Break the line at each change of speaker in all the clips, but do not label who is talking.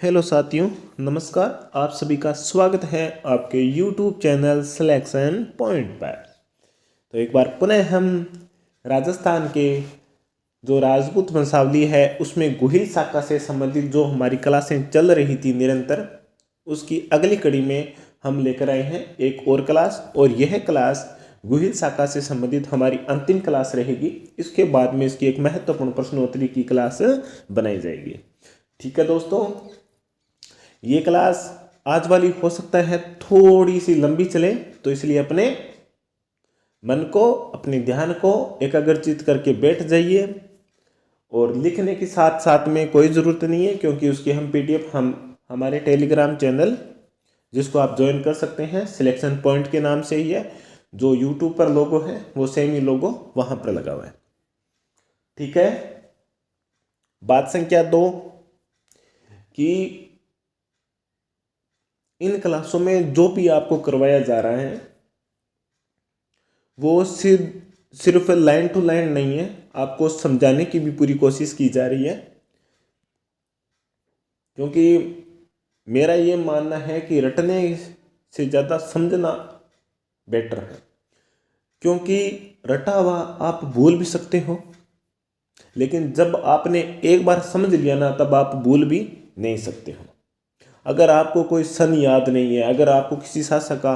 Hello साथियों, नमस्कार। आप सभी का स्वागत है आपके YouTube चैनल सिलेक्शन पॉइंट पर। तो एक बार पुनः हम राजस्थान के जो राजपूत वंशावली है उसमें गुहिल शाखा से संबंधित जो हमारी क्लासें चल रही थी निरंतर, उसकी अगली कड़ी में हम लेकर आए हैं एक और क्लास। और यह क्लास गुहिल शाखा से संबंधित हमारी अंतिम क्लास रहेगी। इसके बाद में इसकी एक महत्वपूर्ण प्रश्नोत्तरी की क्लास बनाई जाएगी। ठीक है दोस्तों, ये क्लास आज वाली हो सकता है थोड़ी सी लंबी चले, तो इसलिए अपने मन को, अपने ध्यान को एकाग्रचित करके बैठ जाइए। और लिखने के साथ साथ में कोई ज़रूरत नहीं है, क्योंकि उसकी हम पीडीएफ हम हमारे टेलीग्राम चैनल, जिसको आप ज्वाइन कर सकते हैं, सिलेक्शन पॉइंट के नाम से ही है। जो यूट्यूब पर लोगो है वो सेम ही लोगो वहाँ पर लगा हुआ है। ठीक है। बात संख्या 2 कि इन क्लासों में जो भी आपको करवाया जा रहा है वो सिर्फ लाइन टू लाइन नहीं है, आपको समझाने की भी पूरी कोशिश की जा रही है। क्योंकि मेरा ये मानना है कि रटने से ज़्यादा समझना बेटर है। क्योंकि रटा हुआ आप भूल भी सकते हो, लेकिन जब आपने एक बार समझ लिया ना, तब आप भूल भी नहीं सकते हो। अगर आपको कोई सन याद नहीं है, अगर आपको किसी शासक का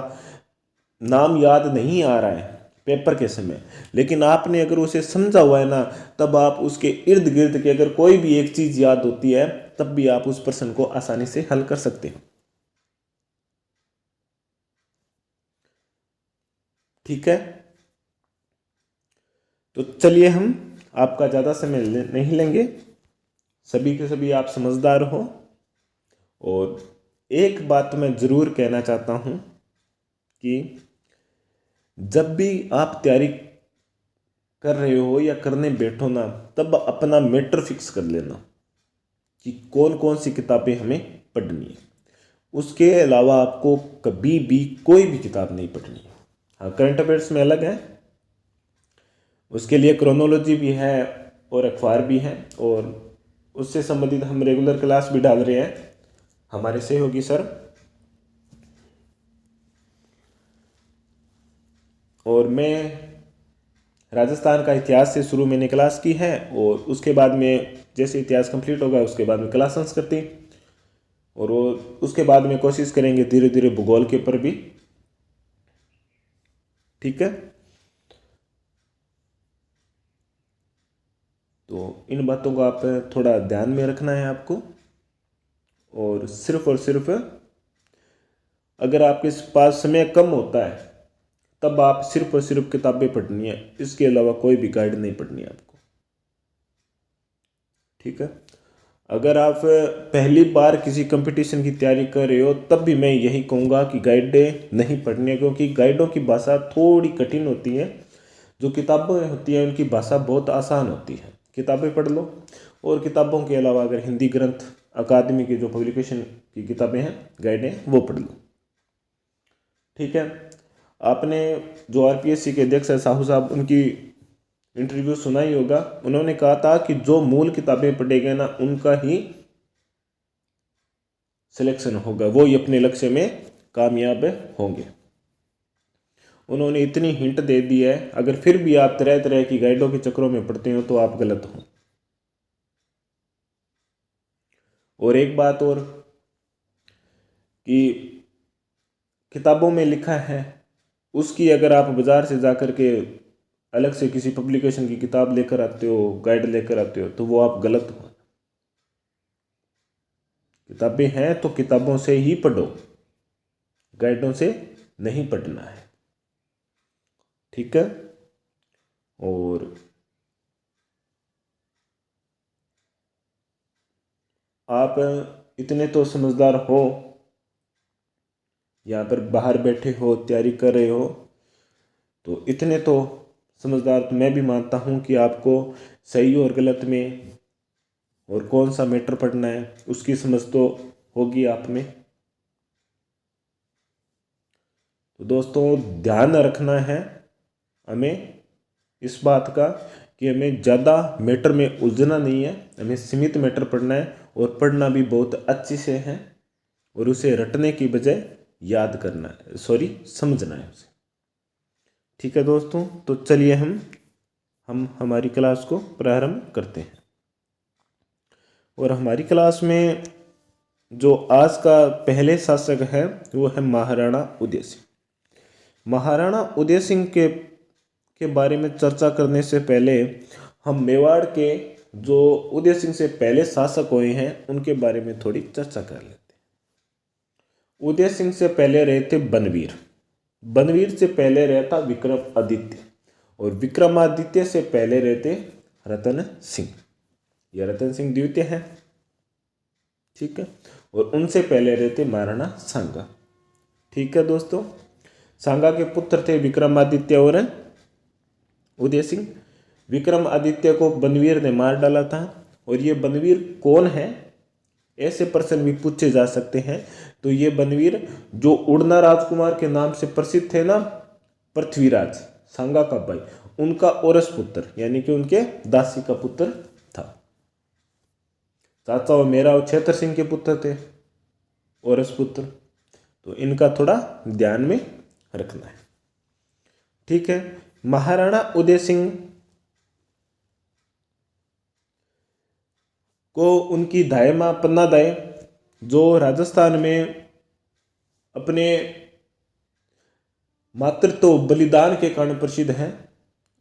नाम याद नहीं आ रहा है पेपर के समय, लेकिन आपने अगर उसे समझा हुआ है ना, तब आप उसके इर्द गिर्द की अगर कोई भी एक चीज याद होती है, तब भी आप उस प्रश्न को आसानी से हल कर सकते हो। ठीक है। तो चलिए, हम आपका ज़्यादा समय नहीं लेंगे। सभी के सभी आप समझदार हो। और एक बात मैं ज़रूर कहना चाहता हूँ कि जब भी आप तैयारी कर रहे हो या करने बैठो ना, तब अपना मैटर फिक्स कर लेना कि कौन कौन सी किताबें हमें पढ़नी है। उसके अलावा आपको कभी भी कोई भी किताब नहीं पढ़नी है। हाँ, करंट अफेयर्स में अलग है, उसके लिए क्रोनोलॉजी भी है और अखबार भी है, और उससे संबंधित हम रेगुलर क्लास भी डाल रहे हैं हमारे सहयोगी सर। और मैं राजस्थान का इतिहास से शुरू मैंने क्लास की है, और उसके बाद में जैसे इतिहास कंप्लीट होगा उसके बाद में क्लास संस्कृति, और वो उसके बाद में कोशिश करेंगे धीरे धीरे भूगोल के ऊपर भी। ठीक है। तो इन बातों को आप थोड़ा ध्यान में रखना है आपको। और सिर्फ अगर आपके पास समय कम होता है, तब आप सिर्फ और सिर्फ किताबें पढ़नी है, इसके अलावा कोई भी गाइड नहीं पढ़नी है आपको। ठीक है। अगर आप पहली बार किसी कंपटीशन की तैयारी कर रहे हो, तब भी मैं यही कहूँगा कि गाइडें नहीं पढ़नी है, क्योंकि गाइडों की भाषा थोड़ी कठिन होती है। जो किताबें होती हैं उनकी भाषा बहुत आसान होती है। किताबें पढ़ लो, और किताबों के अलावा अगर हिंदी ग्रंथ अकादमी की जो पब्लिकेशन की किताबें हैं, गाइडें, वो पढ़ लो। ठीक है। आपने जो आरपीएससी के अध्यक्ष है साहू साहब, उनकी इंटरव्यू सुना ही होगा। उन्होंने कहा था कि जो मूल किताबें पढ़ेंगे ना, उनका ही सिलेक्शन होगा, वो ही अपने लक्ष्य में कामयाब होंगे। उन्होंने इतनी हिंट दे दी है। अगर फिर भी आप तरह तरह की गाइडों के चक्रों में पढ़ते हो तो आप गलत हो। और एक बात और, कि किताबों में लिखा है उसकी अगर आप बाजार से जाकर के अलग से किसी पब्लिकेशन की किताब लेकर आते हो, गाइड लेकर आते हो, तो वो आप गलत हो। किताबें हैं तो किताबों से ही पढ़ो, गाइडों से नहीं पढ़ना है। ठीक है। और आप इतने तो समझदार हो, यहाँ पर बाहर बैठे हो, तैयारी कर रहे हो, तो इतने तो समझदार तो मैं भी मानता हूँ कि आपको सही और गलत में और कौन सा मैटर पढ़ना है उसकी समझ तो होगी आप में। तो दोस्तों, ध्यान रखना है हमें इस बात का कि हमें ज़्यादा मैटर में उलझना नहीं है, हमें सीमित मैटर पढ़ना है और पढ़ना भी बहुत अच्छे से है और उसे रटने की बजाय याद करना है, समझना है उसे। ठीक है दोस्तों, तो चलिए हम हमारी क्लास को प्रारंभ करते हैं। और हमारी क्लास में जो आज का पहले शासक है वो है महाराणा उदय सिंह। महाराणा उदय सिंह के बारे में चर्चा करने से पहले हम मेवाड़ के जो उदय सिंह से पहले शासक हुए हैं उनके बारे में थोड़ी चर्चा कर लेते हैं। उदय सिंह से पहले रहे थे बनवीर। बनवीर से पहले रहता विक्रमादित्य और विक्रमादित्य से पहले रहते रतन सिंह। यह रतन सिंह द्वितीय है, ठीक है। और उनसे पहले रहते महाराणा सांगा। ठीक है दोस्तों, सांगा के पुत्र थे विक्रमादित्य और उदय सिंह। विक्रमादित्य को बनवीर ने मार डाला था। और ये बनवीर कौन है, ऐसे प्रश्न भी पूछे जा सकते हैं। तो ये बनवीर जो उड़ना राजकुमार के नाम से प्रसिद्ध थे ना, पृथ्वीराज सांगा का भाई, उनका औरस पुत्र यानी कि उनके दासी का पुत्र था। चाचा मेरा और छेतर सिंह के पुत्र थे, औरस पुत्र। तो इनका थोड़ा ध्यान में रखना है, ठीक है। महाराणा उदय सिंह को उनकी दाई मां पन्ना दाई, जो राजस्थान में अपने मातृत्व बलिदान के कारण प्रसिद्ध हैं,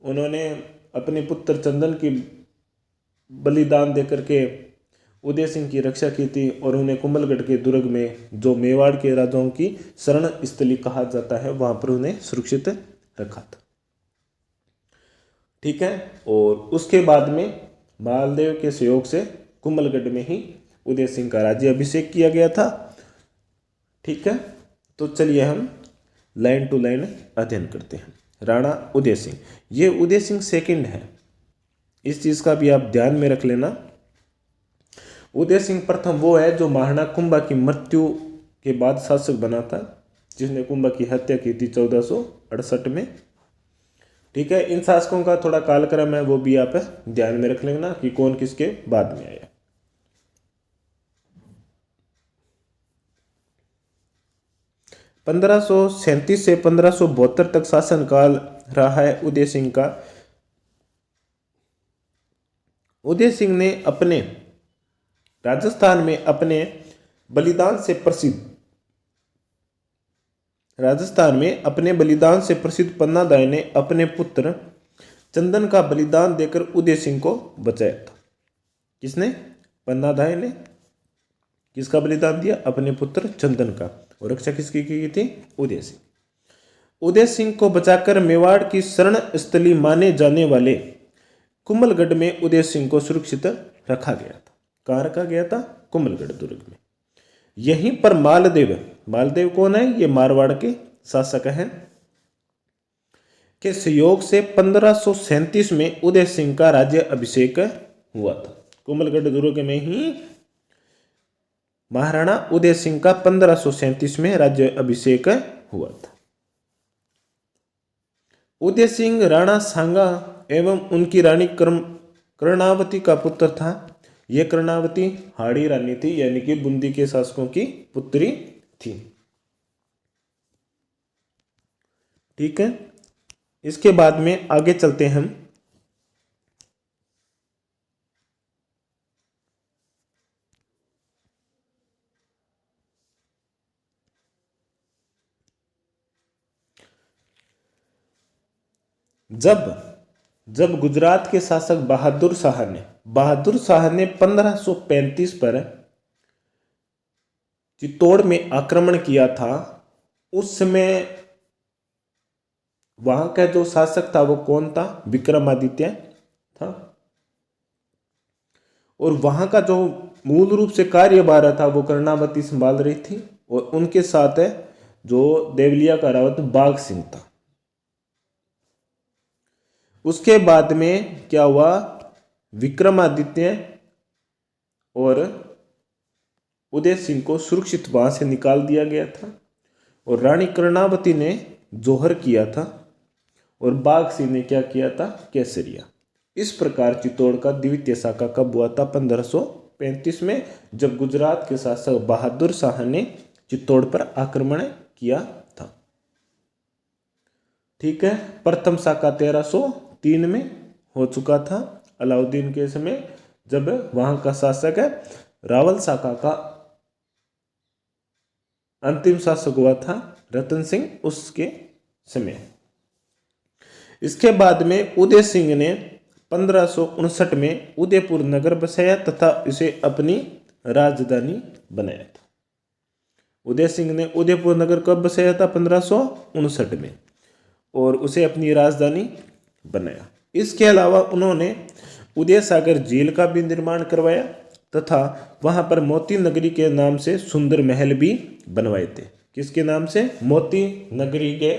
उन्होंने अपने पुत्र चंदन की बलिदान देकर के उदय सिंह की रक्षा की थी और उन्हें कुंभलगढ़ के दुर्ग में, जो मेवाड़ के राजाओं की शरण स्थली कहा जाता है, वहां पर उन्हें सुरक्षित रखा था, ठीक है। और उसके बाद में मालदेव के सहयोग से कुंभलगढ़ में ही उदय सिंह का राज्य अभिषेक किया गया था, ठीक है। तो चलिए हम लाइन टू लाइन अध्ययन करते हैं। राणा उदय सिंह, ये उदय सिंह सेकंड है, इस चीज का भी आप ध्यान में रख लेना। उदय सिंह प्रथम वो है जो महाराणा कुंभा की मृत्यु के बाद शासक बना था, जिसने कुंभा की हत्या की थी 1468 में, ठीक है। इन शासकों का थोड़ा कालक्रम है, वो भी आप ध्यान में रख लेना कि कौन किसके बाद में आया। पंद्रह से 1572 तक शासनकाल रहा है उदय सिंह का। उदय सिंह ने अपने राजस्थान में अपने बलिदान से प्रसिद्ध पन्ना दाई ने अपने पुत्र चंदन का बलिदान देकर उदय सिंह को बचाया था। किसने? पन्ना दाई ने किसका बलिदान दिया? अपने पुत्र चंदन का। और रक्षा किसकी की थी? उदय सिंह। उदय सिंह को बचाकर मेवाड़ की शरण स्थली माने जाने वाले कुंभलगढ़ में उदय सिंह को सुरक्षित रखा गया था। कहाँ रखा गया था? कुंभलगढ़ दुर्ग में। यहीं पर मालदेव कौन है? ये मारवाड़ के शासक हैं, के सहयोग से 1537 में उदय सिंह का राज्य अभिषेक हुआ था। कुंभलगढ़ दुर्ग में ही महाराणा उदय सिंह का 1537 में राज्य अभिषेक हुआ था। उदय सिंह राणा सांगा एवं उनकी रानी कर्णावती का पुत्र था। यह कर्णावती हाड़ी रानी थी, यानी कि बूंदी के शासकों की पुत्री थी, ठीक है। इसके बाद में आगे चलते हैं हम। जब गुजरात के शासक बहादुर शाह ने 1535 पर चित्तौड़ में आक्रमण किया था, उस समय वहां का जो शासक था वो कौन था? विक्रमादित्य था। और वहां का जो मूल रूप से कार्यभार था वो कर्णावती संभाल रही थी, और उनके साथ है जो देवलिया का रावत बाघ सिंह था। उसके बाद में क्या हुआ? विक्रमादित्य और उदय सिंह को सुरक्षित वहां से निकाल दिया गया था, और रानी कर्णावती ने जोहर किया था, और बाघ सिंह ने क्या किया था? केसरिया। इस प्रकार चित्तौड़ का द्वितीय शाखा कब हुआ था? 1935 में, जब गुजरात के शासक बहादुर शाह ने चित्तौड़ पर आक्रमण किया था। ठीक है, प्रथम शाखा 1303 में हो चुका था अलाउद्दीन के समय, जब वहां का शासक है रावल शाखा का अंतिम शासक हुआ था रतन सिंह, उसके समय। इसके बाद में उदय सिंह ने 1559 में उदयपुर नगर बसाया तथा इसे अपनी राजधानी बनाया था। उदय सिंह ने उदयपुर नगर कब बसाया था? 1559 में, और उसे अपनी राजधानी बनाया। इसके अलावा उन्होंने उदय सागर झील का भी निर्माण करवाया तथा वहां पर मोती नगरी के नाम से सुंदर महल भी बनवाए थे। किसके नाम से? मोती नगरी के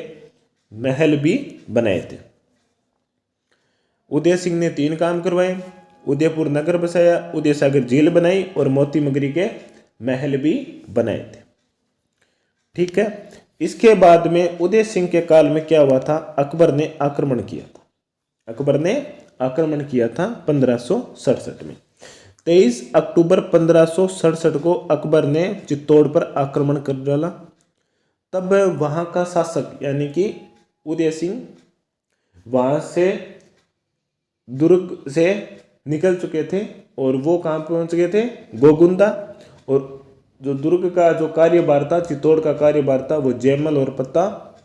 महल भी बनाए थे। उदय सिंह ने 3 काम करवाए, उदयपुर नगर बसाया, उदय सागर झील बनाई और मोती नगरी के महल भी बनाए थे। ठीक है, इसके बाद में उदय सिंह के काल में क्या हुआ था? अकबर ने आक्रमण किया था। अकबर ने आक्रमण किया था 1567 में। 23 अक्टूबर 1567 को अकबर ने चित्तौड़ पर आक्रमण कर डाला। तब वहां का शासक यानी कि उदय सिंह वहां से दुर्ग से निकल चुके थे और वो कहाँ पहुंच गए थे? गोगुंदा। और जो दुर्ग का जो कार्यभार था, चित्तौड़ का कार्यभार था, वो जयमल और पत्ता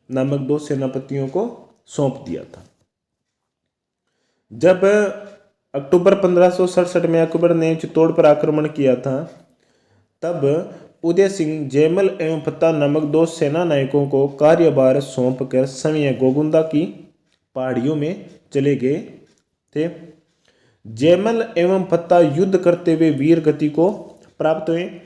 नामक 2 सेनापतियों को सौंप दिया था। जब अक्टूबर 1567 में अकबर ने चित्तौड़ पर आक्रमण किया था, तब उदय सिंह जयमल एवं पत्ता नामक 2 सेना नायकों को कार्यभार सौंप कर समय गोगुंदा की पहाड़ियों में चले गए थे। जयमल एवं पत्ता युद्ध करते हुए वीर गति को प्राप्त हुए।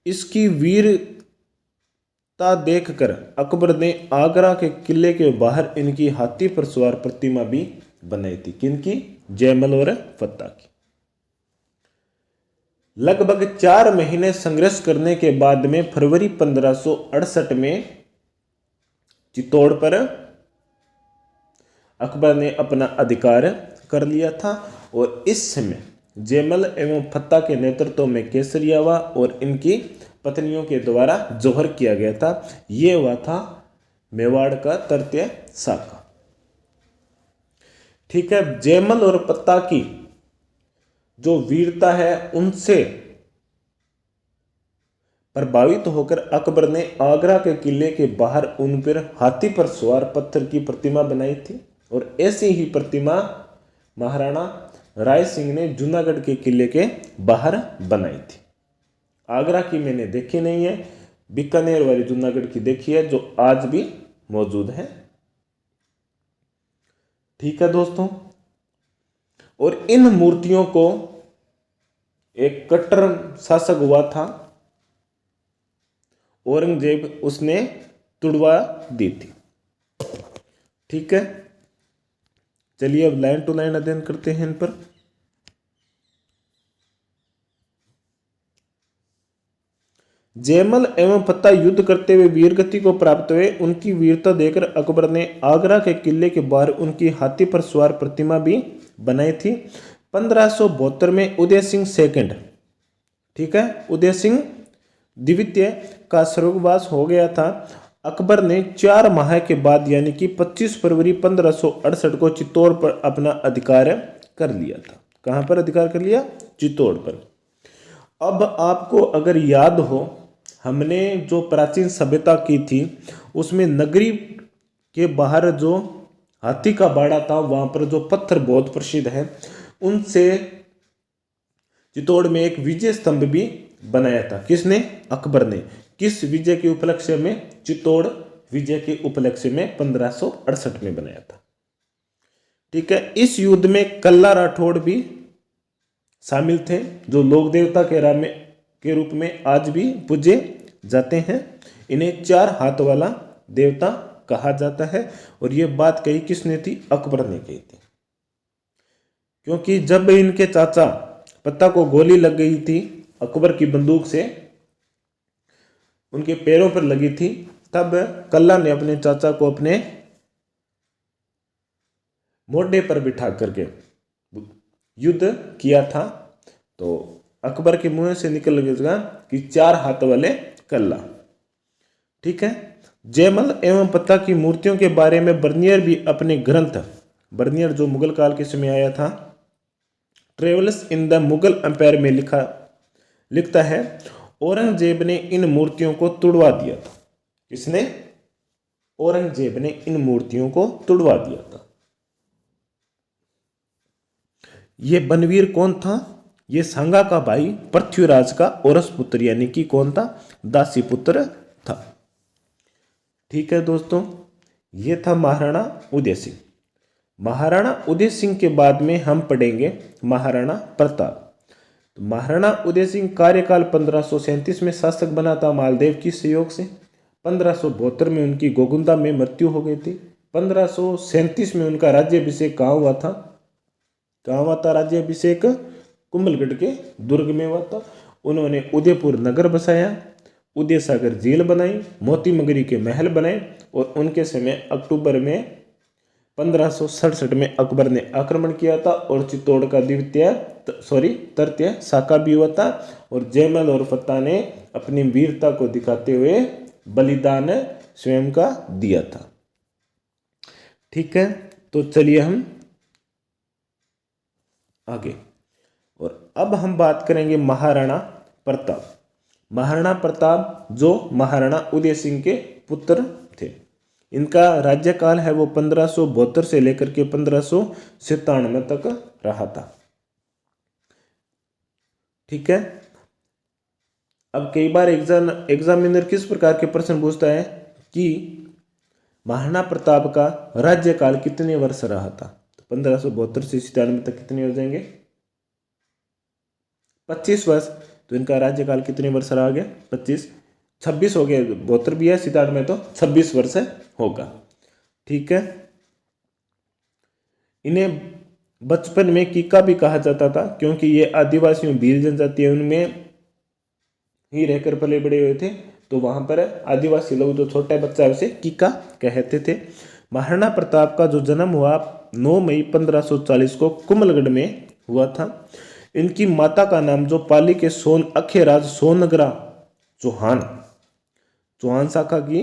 इसकी वीरता देखकर अकबर ने आगरा के किले के बाहर इनकी हाथी पर सवार प्रतिमा भी बनाई थी। किनकी? जयमल और पत्ता की। लगभग 4 महीने संघर्ष करने के बाद में फरवरी 1568 में चित्तौड़ पर अकबर ने अपना अधिकार कर लिया था और इस समय जयमल एवं पत्ता के नेतृत्व में केसरियावा और इनकी पत्नियों के द्वारा जोहर किया गया था। ये हुआ था मेवाड़ का तृतीय शाखा। ठीक है, जयमल और पत्ता की जो वीरता है उनसे प्रभावित होकर अकबर ने आगरा के किले के बाहर उन पर हाथी पर सवार पत्थर की प्रतिमा बनाई थी और ऐसी ही प्रतिमा महाराणा राय सिंह ने जूनागढ़ के किले के बाहर बनाई थी। आगरा की मैंने देखी नहीं है, बीकानेर वाली जूनागढ़ की देखी है, जो आज भी मौजूद है। ठीक है दोस्तों, और इन मूर्तियों को एक कट्टर शासक हुआ था औरंगजेब, उसने तुड़वा दी थी। ठीक है, चलिए अब लाइन टू लाइन अध्ययन करते हैं इन पर। जयमल एवं पत्ता युद्ध करते हुए वीरगति को प्राप्त हुए। उनकी वीरता देखकर अकबर ने आगरा के किले के बाहर उनकी हाथी पर सवार प्रतिमा भी बनाई थी। 1572 में उदय सिंह सेकंड, ठीक है, उदय सिंह द्वितीय का स्वर्गवास हो गया था। अकबर ने 4 माह के बाद यानी कि 25 फरवरी 1568 को चित्तौड़ पर अपना अधिकार कर लिया था। कहां पर अधिकार कर लिया? चित्तौड़ पर। अब आपको अगर याद हो, हमने जो प्राचीन सभ्यता की थी उसमें नगरी के बाहर जो हाथी का बाड़ा था, वहां पर जो पत्थर बहुत प्रसिद्ध है, उनसे चित्तौड़ में एक विजय स्तंभ भी बनाया था। किसने? अकबर ने। किस विजय के उपलक्ष्य में? चित्तौड़ विजय के उपलक्ष्य में 1568 में बनाया था। ठीक है, इस युद्ध में कल्ला राठौड़ भी शामिल थे, जो लोक देवता के रूप में आज भी पूजे जाते हैं। इन्हें 4 हाथ वाला देवता कहा जाता है और यह बात कही किसने थी? अकबर ने कही थी। क्योंकि जब इनके चाचा पत्ता को गोली लग गई थी अकबर की बंदूक से, उनके पैरों पर लगी थी, तब कल्ला ने अपने चाचा को अपने मोढे पर बिठा करके युद्ध किया था। तो अकबर के मुंह से निकल गया कि 4 हाथ वाले कल्ला। ठीक है। जयमल एवं पत्ता की मूर्तियों के बारे में बर्नियर भी अपने ग्रंथ, बर्नियर जो मुगल काल के समय आया था, travels in the Mughal empire में लिखता है, औरंगजेब ने इन मूर्तियों को तुड़वा दिया था। किसने? औरंगजेब ने इन मूर्तियों को तुड़वा दिया था। यह बनवीर कौन था? यह सांगा का भाई पृथ्वीराज का औरस पुत्र, यानी कि कौन था? दासी पुत्र था। ठीक है दोस्तों, यह था महाराणा उदय सिंह। महाराणा उदय सिंह के बाद में हम पढ़ेंगे महाराणा प्रताप। तो महाराणा उदय सिंह कार्यकाल 1537 में शासक बना था मालदेव की सहयोग से। 1572 में उनकी गोगुंदा में मृत्यु हो गई थी। 1537 में उनका राज्याभिषेक कहाँ हुआ था? कहाँ हुआ था राज्याभिषेक? कुंभलगढ़ के दुर्ग में हुआ था। उन्होंने उदयपुर नगर बसाया, उदय सागर झील बनाई, मोती मगरी के महल बनाए, और उनके समय अक्टूबर में 1567 में अकबर ने आक्रमण किया था और चित्तौड़ का तृतीय साका भी हुआ था। और जयमल और फत्ता ने अपनी वीरता को दिखाते हुए बलिदान स्वयं का दिया था। ठीक है, तो चलिए हम आगे। और अब हम बात करेंगे महाराणा प्रताप। महाराणा प्रताप जो महाराणा उदय सिंह के पुत्र थे, इनका राज्यकाल है वो 1572 से लेकर के 1597 तक रहा था। ठीक है। अब कई बार एग्जामिनर किस प्रकार के प्रश्न पूछता है कि महाराणा प्रताप का राज्यकाल कितने वर्ष रहा था? तो 1572 से 97 तक कितने हो जाएंगे? 25 वर्ष। तो इनका राज्यकाल कितने वर्ष रहा गया? 26 हो गया। 72 भी है, 97 में तो 26 वर्ष होगा। ठीक है। इन्हें बचपन में कीका भी कहा जाता था, क्योंकि ये आदिवासियों भील जनजाति उनमें ही रहकर पले बड़े हुए थे। तो वहां पर आदिवासी लोग जो छोटा बच्चा है उसे कीका कहते थे। महाराणा प्रताप का जो जन्म हुआ 9 मई 1540 को कुंभलगढ़ में हुआ था। इनकी माता का नाम जो पाली के अखेराज सोनगरा चौहान शाखा की,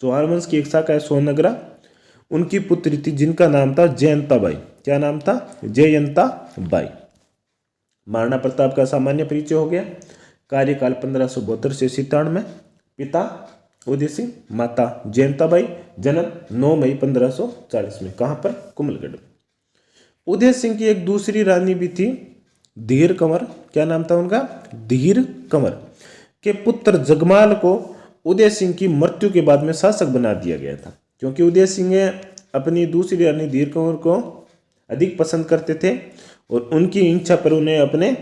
चौहान वंश की एक शाखा है सोनगरा, उनकी पुत्री थी जिनका नाम था जयंता बाई। क्या नाम था? जयंता बाई। महाराणा प्रताप का सामान्य परिचय हो गया। कार्यकाल 1572 से 97 में। पिता उदय सिंह, माता जयंता बाई, जन्म 9 मई 1540 में। कहाँ पर? कुंभलगढ़ में। उदय सिंह की एक दूसरी रानी भी थी, धीर कंवर। क्या नाम था उनका? धीर कंवर के पुत्र जगमाल को उदय सिंह की मृत्यु के बाद में शासक बना दिया गया था, क्योंकि उदय सिंह अपनी दूसरी रानी धीर कंवर को अधिक पसंद करते थे और उनकी इच्छा पर उन्हें अपने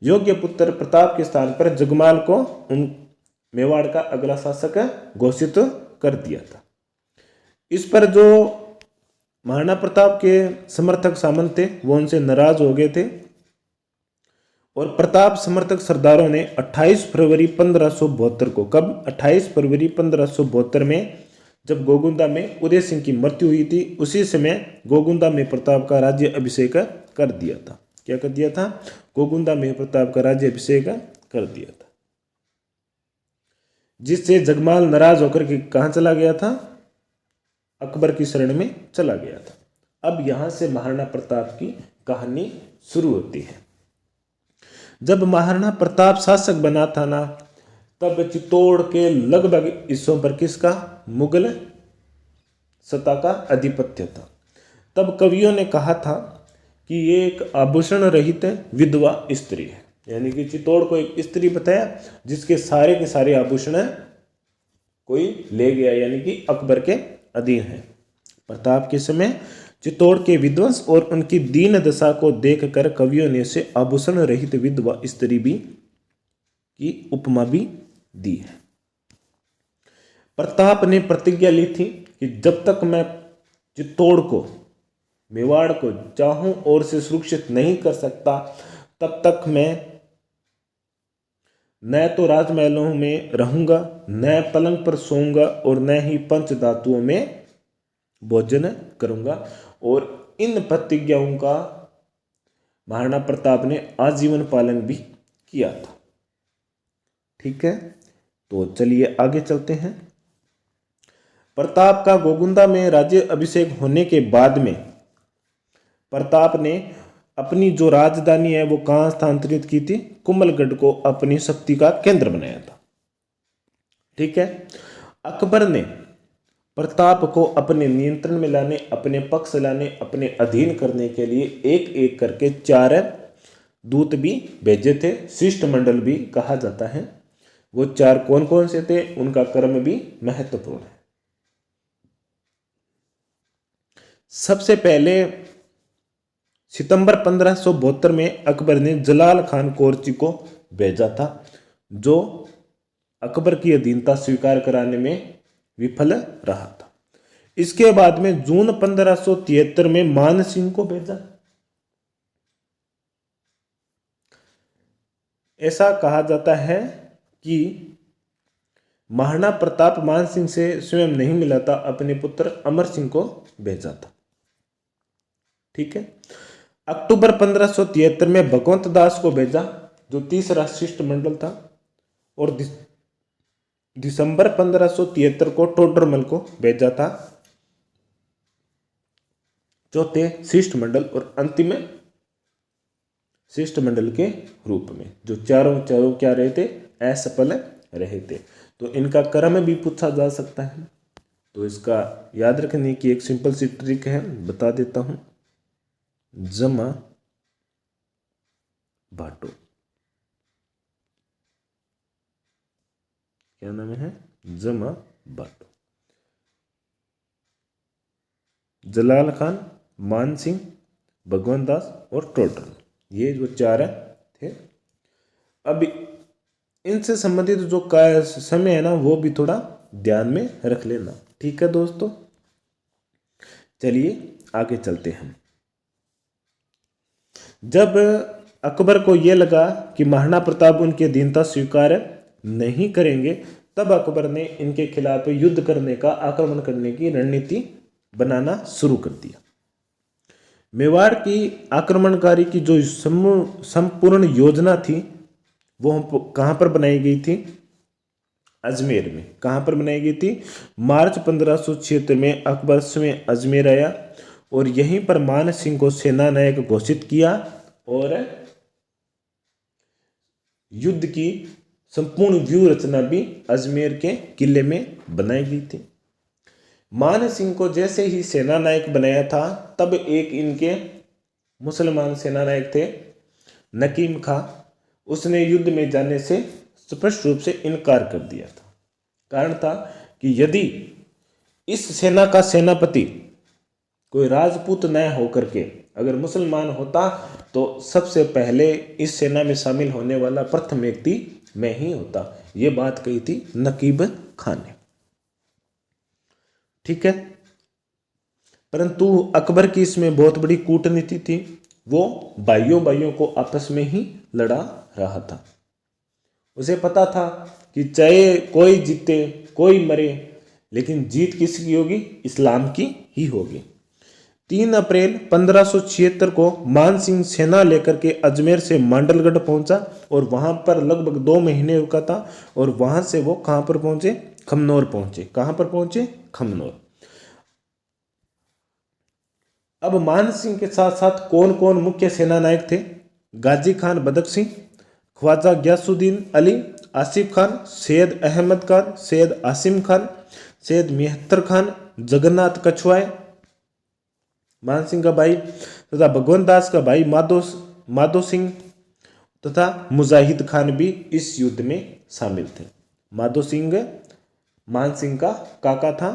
योग्य पुत्र प्रताप के स्थान पर जगमाल को मेवाड़ का अगला शासक घोषित कर दिया था। इस पर जो महाराणा प्रताप के समर्थक सामंत थे वो उनसे नाराज हो गए थे और प्रताप समर्थक सरदारों ने 28 फरवरी 1572 को, कब? 28 फरवरी 1572 में, जब गोगुंदा में उदय सिंह की मृत्यु हुई थी, उसी समय गोगुंदा में प्रताप का राज्य अभिषेक कर दिया था। क्या कर दिया था? गोगुंदा में प्रताप का राज्य अभिषेक कर दिया था, जिससे जगमाल नाराज होकर के कहाँ चला गया था? अकबर की शरण में चला गया था। अब यहां से महाराणा प्रताप की कहानी शुरू होती है। जब महाराणा प्रताप शासक बना था ना, तब चित्तौड़ के लगभग हिस्सों पर किसका? मुगल सत्ता का आधिपत्य था। तब कवियों ने कहा था कि ये एक आभूषण रहित विधवा स्त्री है, यानी कि चित्तौड़ को एक स्त्री बताया जिसके सारे के सारे आभूषण कोई ले गया, यानी कि अकबर के अधीन है। प्रताप के समय चित्तौड़ के विध्वंस और उनकी दीन दशा को देखकर कवियों ने इसे आभूषण रहित विधवा स्त्री भी की उपमा भी दी है। प्रताप ने प्रतिज्ञा ली थी कि जब तक मैं चित्तौड़ को, मेवाड़ को चाहूं और से सुरक्षित नहीं कर सकता, तब तक मैं न तो राजमहलों में रहूंगा, न पलंग पर सोऊंगा और न ही पंच धातुओं में भोजन करूंगा। और इन प्रतिज्ञाओं का महाराणा प्रताप ने आजीवन पालन भी किया था। ठीक है, तो चलिए आगे चलते हैं। प्रताप का गोगुंदा में राज्य अभिषेक होने के बाद में प्रताप ने अपनी जो राजधानी है वो कहाँ स्थानांतरित की थी? कुंभलगढ़ को अपनी शक्ति का केंद्र बनाया था। ठीक है, अकबर ने प्रताप को अपने नियंत्रण में लाने, अपने पक्ष लाने, अपने अधीन करने के लिए एक एक करके 4 दूत भी भेजे थे, शिष्टमंडल भी कहा जाता है। वो 4 कौन कौन से थे, उनका क्रम भी महत्वपूर्ण है। सबसे पहले सितंबर 1572 में अकबर ने जलाल खान कोरची को भेजा था, जो अकबर की अधीनता स्वीकार कराने में विफल रहा था। इसके बाद में जून 1573 में मान सिंह को भेजा। ऐसा कहा जाता है कि महाराणा प्रताप मान सिंह से स्वयं नहीं मिला था, अपने पुत्र अमर सिंह को भेजा था। ठीक है, अक्टूबर 1573 में भगवंत दास को भेजा, जो तीसरा शिष्टमंडल था, और दिसंबर 1573 को टोडरमल को भेजा था, चौथे शिष्टमंडल और अंतिम शिष्टमंडल के रूप में। जो चारों क्या रहे थे? असफल रहे थे। तो इनका क्रम भी पूछा जा सकता है, तो इसका याद रखने की एक सिंपल सी ट्रिक है, बता देता हूं। जमा भाटो, क्या नाम है? जमा भाटो। जलाल खान, मान सिंह, भगवंत दास और टोडरमल, ये जो 4 थे। अब इनसे संबंधित जो समय है ना, वो भी थोड़ा ध्यान में रख लेना। ठीक है दोस्तों, चलिए आगे चलते हैं। जब अकबर को यह लगा कि महाराणा प्रताप उनकी अधीनता स्वीकार नहीं करेंगे, तब अकबर ने इनके खिलाफ युद्ध करने का, आक्रमण करने की रणनीति बनाना शुरू कर दिया। मेवाड़ की आक्रमणकारी की जो संपूर्ण योजना थी, वो कहां पर बनाई गई थी? अजमेर में। कहां पर बनाई गई थी? मार्च 1576 में अकबर स्वयं अजमेर आया और यहीं पर मान सिंह को सेना नायक घोषित किया और युद्ध की संपूर्ण व्यूह रचना भी अजमेर के किले में बनाई गई थी। मान सिंह को जैसे ही सेना नायक बनाया था, तब एक इनके मुसलमान सेना नायक थे नकीम खां, उसने युद्ध में जाने से स्पष्ट रूप से इनकार कर दिया था। कारण था कि यदि इस सेना का सेनापति कोई राजपूत न होकर के अगर मुसलमान होता, तो सबसे पहले इस सेना में शामिल होने वाला प्रथम व्यक्ति मैं ही होता। ये बात कही थी नकीब खान ने। ठीक है, परंतु अकबर की इसमें बहुत बड़ी कूटनीति थी। वो भाइयों को आपस में ही लड़ा रहा था। उसे पता था कि चाहे कोई जीते कोई मरे, लेकिन जीत किसकी होगी? इस्लाम की ही होगी। 3 अप्रैल 1576 को मान सिंह सेना लेकर के अजमेर से मांडलगढ़ पहुंचा और वहां पर लगभग 2 महीने रुका था। और वहां से वो कहां पर पहुंचे? खमनौर पहुंचे। कहां पर पहुंचे? खमनौर। अब मान सिंह के साथ साथ कौन कौन मुख्य सेना नायक थे? गाजी खान बदक सिंह, ख्वाजा गयासुद्दीन अली, आसिफ खान, सैयद अहमद खान, सैयद आसिम खान, सैयद मेहतर खान, जगन्नाथ कछवाए मान सिंह का भाई, तथा भगवंत दास का भाई माधो सिंह तथा मुजाहिद खान भी इस युद्ध में शामिल थे। माधो सिंह मान सिंह का काका था।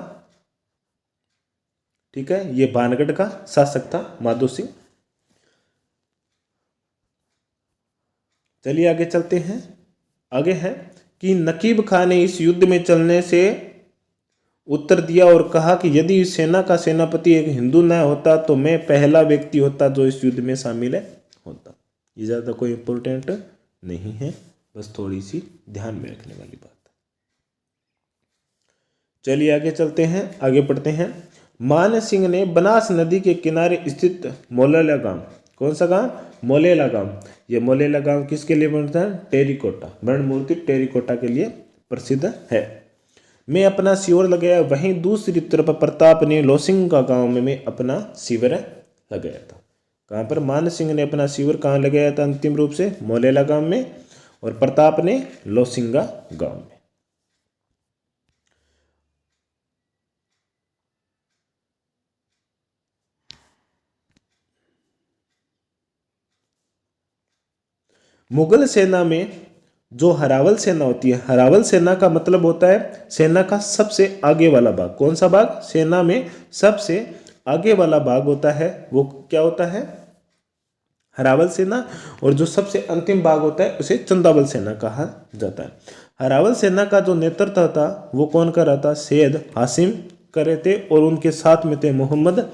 ठीक है, ये भानगढ़ का शासक था माधो सिंह। चलिए आगे चलते हैं। आगे है कि नकीब खान ने इस युद्ध में चलने से उत्तर दिया और कहा कि यदि इस सेना का सेनापति एक हिंदू न होता तो मैं पहला व्यक्ति होता जो इस युद्ध में शामिल होता। ये ज़्यादा कोई इंपॉर्टेंट नहीं है, बस थोड़ी सी ध्यान में रखने वाली बात। चलिए आगे चलते हैं, आगे पढ़ते हैं। मान सिंह ने बनास नदी के किनारे स्थित मोलाला गांव कौन सा गांव? मोलेला गांव। ये मोलेला गांव किसके लिए बनता है? टेरिकोटा, वर्ण मूर्ति टेरिकोटा के लिए प्रसिद्ध है। मैं अपना शिविर लगाया, वहीं दूसरी तरफ प्रताप ने लोसिंगा गांव में अपना शिविर लगाया था। कहाँ पर? मान सिंह ने अपना शिविर कहाँ लगाया था? अंतिम रूप से मोलेला गांव में, और प्रताप ने लोसिंगा गांव में। मुगल सेना में जो हरावल सेना होती है, हरावल सेना का मतलब होता है सेना का सबसे आगे वाला भाग। कौन सा भाग? सेना में सबसे आगे वाला भाग होता है, वो क्या होता है? हरावल सेना। और जो सबसे अंतिम भाग होता है उसे चंदावल सेना कहा जाता है। हरावल सेना का जो नेतृत्व था वो कौन कर रहा था? सैयद हासिम कर रहे थे, और उनके साथ में थे मोहम्मद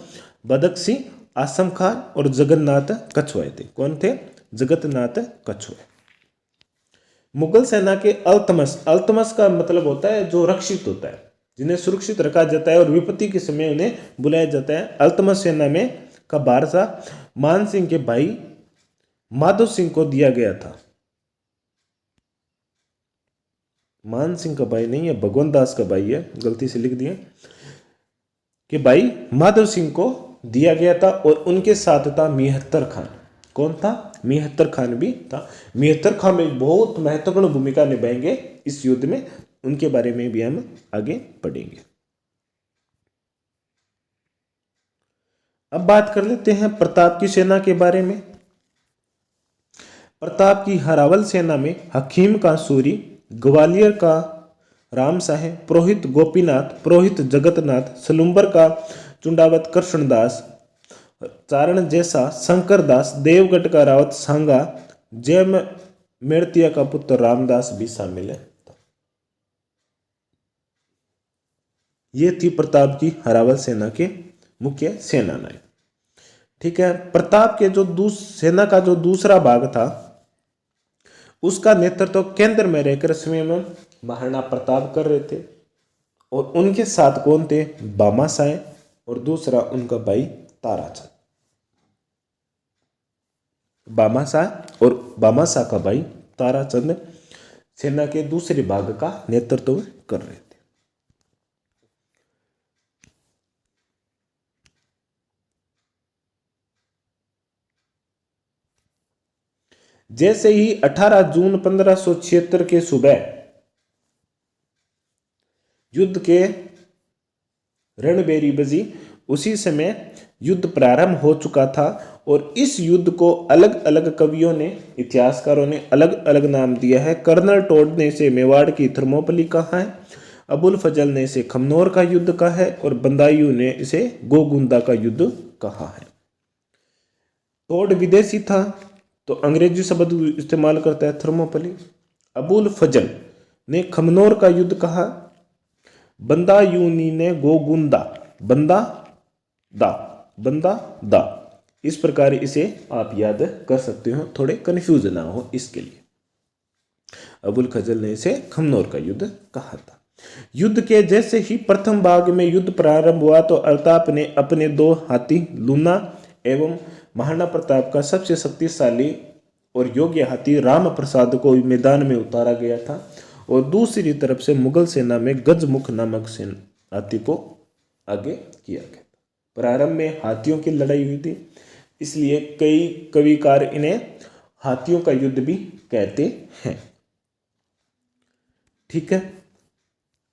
बदख्शी, आसम खान और जगन्नाथ कछवाए थे। कौन थे? जगन्नाथ कछवाए। मुगल सेना के अल्तमस, अल्तमस का मतलब होता है जो रक्षित होता है, जिन्हें सुरक्षित रखा जाता है और विपत्ति के समय उन्हें बुलाया जाता है। अल्तमस सेना में का बादशाह मान सिंह के भाई माधो सिंह को दिया गया था। मान सिंह का भाई नहीं है, भगवंत दास का भाई है, गलती से लिख दिया कि भाई माधव सिंह को दिया गया था, और उनके साथ था मिहत्तर खान। कौन था? मिहत्तर खान भी था। मिहत्तर खान में बहुत महत्वपूर्ण भूमिका निभाएंगे इस युद्ध में, उनके बारे में भी हम आगे पढ़ेंगे। अब बात कर लेते हैं प्रताप की सेना के बारे में। प्रताप की हरावल सेना में हकीम का सूरी, ग्वालियर का राम साहे, पुरोहित गोपीनाथ, पुरोहित जगतनाथ, सलुम्बर का चुंडावत कृष्णदास, चारण जैसा शंकरदास, देवगढ़ का रावत सांगा, जय मेड़तिया का पुत्र रामदास भी शामिल है। ये थी प्रताप की हरावल सेना के मुख्य सेनानायक। ठीक है। प्रताप के जो सेना का जो दूसरा भाग था उसका नेतृत्व केंद्र में रहकर स्वयं महाराणा प्रताप कर रहे थे, और उनके साथ कौन थे? बामासाहेब, और दूसरा उनका भाई ताराचंद। बामाशाह और बामाशाह का भाई ताराचंद सेना के दूसरे भाग का नेतृत्व कर रहे थे। जैसे ही 18 जून 1576 के सुबह युद्ध के रणबेरी बजी, उसी समय युद्ध प्रारंभ हो चुका था, और इस युद्ध को अलग अलग कवियों ने, इतिहासकारों ने अलग अलग नाम दिया है। कर्नल टोड ने इसे मेवाड़ की थर्मोपली कहा है, अबुल फजल ने इसे खमनोर का युद्ध कहा है, और बंदायू ने इसे गोगुंदा का युद्ध कहा है। टोड विदेशी था तो अंग्रेजी शब्द इस्तेमाल करता है थर्मोपली। अबुल फजल ने खमनोर का युद्ध कहा, बंदायूनी ने गोगुंदा, बंदा दा। इस प्रकार इसे आप याद कर सकते हो, थोड़े कंफ्यूज ना हो इसके लिए। अबुल फजल ने इसे खमनोर का युद्ध कहा था। युद्ध के जैसे ही प्रथम भाग में युद्ध प्रारंभ हुआ तो प्रताप ने अपने 2 हाथी लूना एवं महाराणा प्रताप का सबसे शक्तिशाली और योग्य हाथी राम प्रसाद को मैदान में उतारा गया था, और दूसरी तरफ से मुगल सेना में गजमुख नामक हाथी को आगे किया गया। प्रारंभ में हाथियों की लड़ाई हुई थी, इसलिए कई कविकार इन्हें हाथियों का युद्ध भी कहते हैं। ठीक है।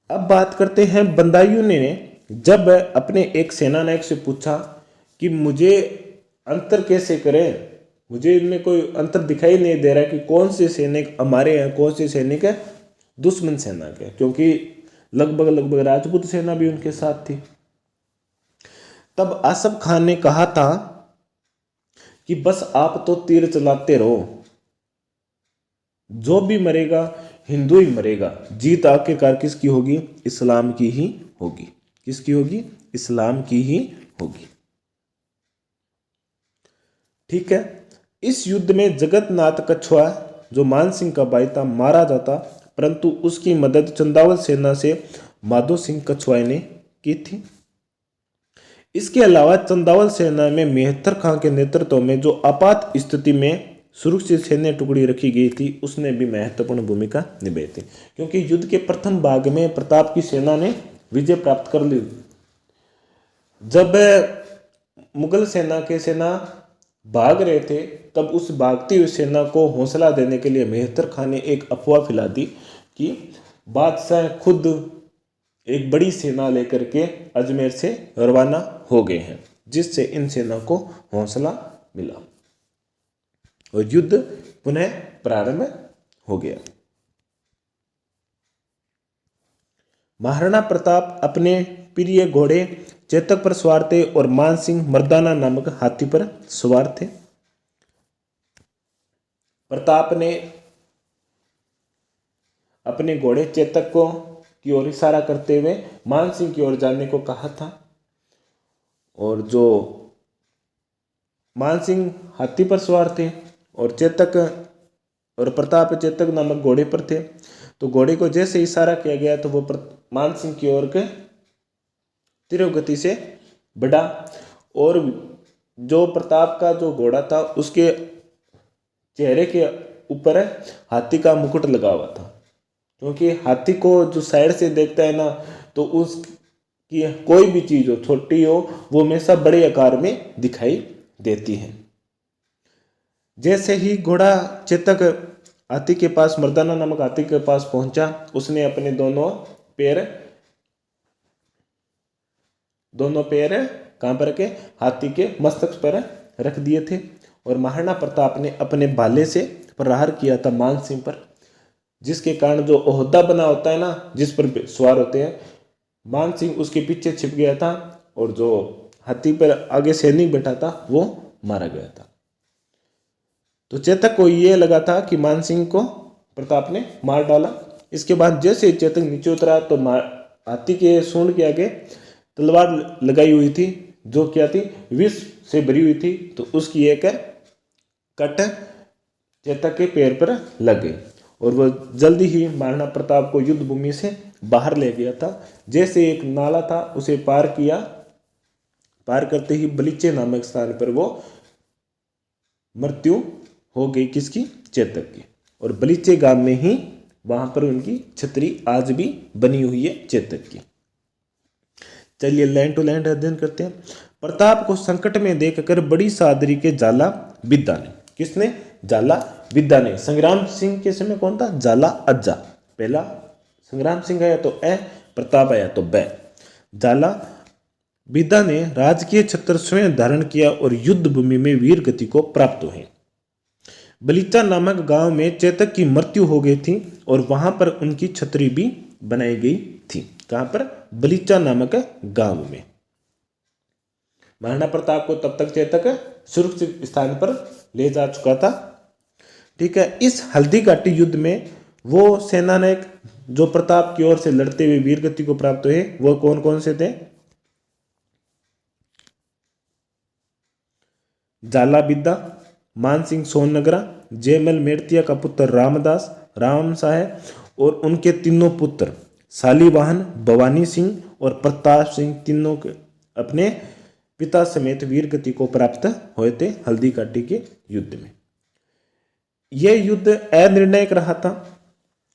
अब बात करते हैं बंदायू ने जब अपने एक सेनानायक से पूछा कि मुझे अंतर कैसे करें, मुझे इनमें कोई अंतर दिखाई नहीं दे रहा कि कौन से सैनिक हमारे हैं, कौन से सैनिक है दुश्मन सेना के, क्योंकि लगभग राजपूत सेना भी उनके साथ थी। तब आसफ खान ने कहा था कि बस आप तो तीर चलाते रहो, जो भी मरेगा हिंदू ही मरेगा, जीत आखिरकार किसकी होगी? इस्लाम की ही होगी। किसकी होगी? इस्लाम की ही होगी। ठीक है। इस युद्ध में जगन्नाथ कछुआ जो मान सिंह का भाई था मारा जाता, परंतु उसकी मदद चंदावल सेना से माधो सिंह कछुआ ने की थी। इसके अलावा चंदावल सेना में मेहतर खां के नेतृत्व में जो आपात स्थिति में सुरक्षित सैन्य टुकड़ी रखी गई थी उसने भी महत्वपूर्ण भूमिका निभाई थी, क्योंकि युद्ध के प्रथम भाग में प्रताप की सेना ने विजय प्राप्त कर ली। जब मुगल सेना के सेना भाग रहे थे तब उस भागती हुई सेना को हौसला देने के लिए मेहतर खां ने एक अफवाह फैला दी कि बादशाह खुद एक बड़ी सेना लेकर के अजमेर से रवाना हो गए हैं, जिससे इन सेना को हौसला मिला और युद्ध पुनः प्रारंभ हो गया। महाराणा प्रताप अपने प्रिय घोड़े चेतक पर सवार थे और मान सिंह मर्दाना नामक हाथी पर सवार थे। प्रताप ने अपने घोड़े चेतक को की ओर इशारा करते हुए मान सिंह की ओर जाने को कहा था और जो मान सिंह हाथी पर सवार थे और चेतक और प्रताप चेतक नामक घोड़े पर थे, तो घोड़े को जैसे इशारा किया गया तो वो मान सिंह की ओर के तीव्र गति से बढ़ा और जो प्रताप का जो घोड़ा था उसके चेहरे के ऊपर हाथी का मुकुट लगा हुआ था, क्योंकि हाथी को जो साइड से देखता है ना तो उसकी कोई भी चीज़ हो छोटी हो वो हमेशा बड़े आकार में दिखाई देती है। जैसे ही घोड़ा चेतक हाथी के पास मर्दाना नामक हाथी के पास पहुंचा, उसने अपने दोनों पैर कहाँ पर रखे, हाथी के मस्तक पर रख दिए थे और महाराणा प्रताप ने अपने भाले से प्रहार किया था मान सिंह पर, जिसके कारण जो ओहदा बना होता है ना जिस पर सवार होते हैं, मान सिंह उसके पीछे छिप गया था और जो हाथी पर आगे सैनिक बैठा था वो मारा गया था। तो चेतक को ये लगा था कि मान सिंह को प्रताप ने मार डाला। इसके बाद जैसे चेतक नीचे उतरा तो हाथी के सूंड के आगे तलवार लगाई हुई थी जो क्या थी, विष से भरी हुई थी, तो उसकी एक कट चेतक के पैर पर लग गई और वह जल्दी ही महाराणा प्रताप को युद्ध भूमि से बाहर ले गया था। जैसे एक नाला था उसे पार किया, पार करते ही बलीचे नामक स्थान पर वो मृत्यु हो गई किसकी, चेतक की, और बलीचे गांव में ही वहां पर उनकी छतरी आज भी बनी हुई है चेतक की। चलिए लाइन टू लाइन अध्ययन करते हैं। प्रताप को संकट में देखकर बड़ी सादरी के जाला विद्या ने, किसने, जाला विद्या ने। संग्राम सिंह के समय कौन था, जाला अज्जा। पहला संग्राम सिंह आया तो ए, प्रताप आया तो बै। जाला विद्या ने राजकीय छत्र स्वयं धारण किया और युद्ध भूमि में वीर गति को प्राप्त हुए। बलीचा नामक गांव में चेतक की मृत्यु हो गई थी और वहां पर उनकी छतरी भी बनाई गई थी। कहां पर, बलीचा नामक गांव में। महाराणा प्रताप को तब तक चेतक सुरक्षित स्थान पर ले जा चुका था। ठीक है, इस हल्दी घाटी युद्ध में वो सेना नायक जो प्रताप की ओर से लड़ते हुए वीर गति को प्राप्त हुए वो कौन कौन से थे, जाला बिद्दा, मान सिंह सोननगरा, जयमल मेड़तिया का पुत्र रामदास, राम साहेब और उनके तीनों पुत्र शालीवाहन, भवानी सिंह और प्रताप सिंह, तीनों के अपने पिता समेत वीर गति को प्राप्त हुए थे हल्दी घाटी के युद्ध में। यह युद्ध अनिर्णायक रहा था।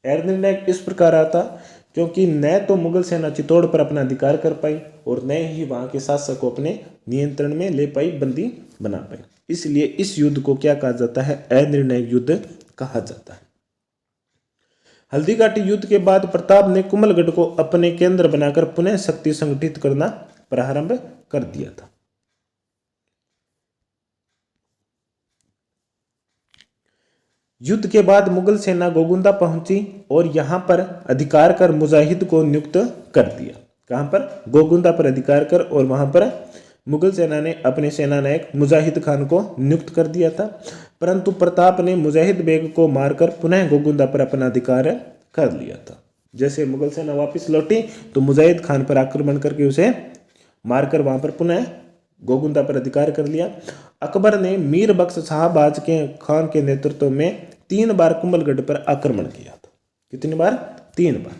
अनिर्णायक इस प्रकार रहा था क्योंकि न तो मुगल सेना चित्तौड़ पर अपना अधिकार कर पाई और न ही वहां के शासक को अपने नियंत्रण में ले पाई, बंदी बना पाई। इसलिए इस युद्ध को क्या कहा जाता है, अनिर्णायक युद्ध कहा जाता है। हल्दी घाटी युद्ध के बाद प्रताप ने कुंभलगढ़ को अपने केंद्र बनाकर पुनः शक्ति संगठित करना प्रारंभ कर दिया था। युद्ध के बाद मुगल सेना गोगुंदा पहुंची और यहां पर अधिकार कर मुजाहिद को नियुक्त कर दिया। कहां पर, गोगुंदा पर अधिकार कर, और वहां पर मुगल सेना ने अपने सेना नायक मुजाहिद खान को नियुक्त कर दिया था। परंतु प्रताप ने मुजाहिद बेग को मारकर पुनः गोगुंदा पर अपना अधिकार कर लिया था। जैसे मुगल सेना वापस लौटी तो मुजाहिद खान पर आक्रमण करके उसे मारकर वहां पर पुनः गोगुंदा पर अधिकार कर लिया। अकबर ने मीर बख्श शाहबाज के खान के नेतृत्व में 3 बार कुंभलगढ़ पर आक्रमण किया था। कितनी बार, 3 बार।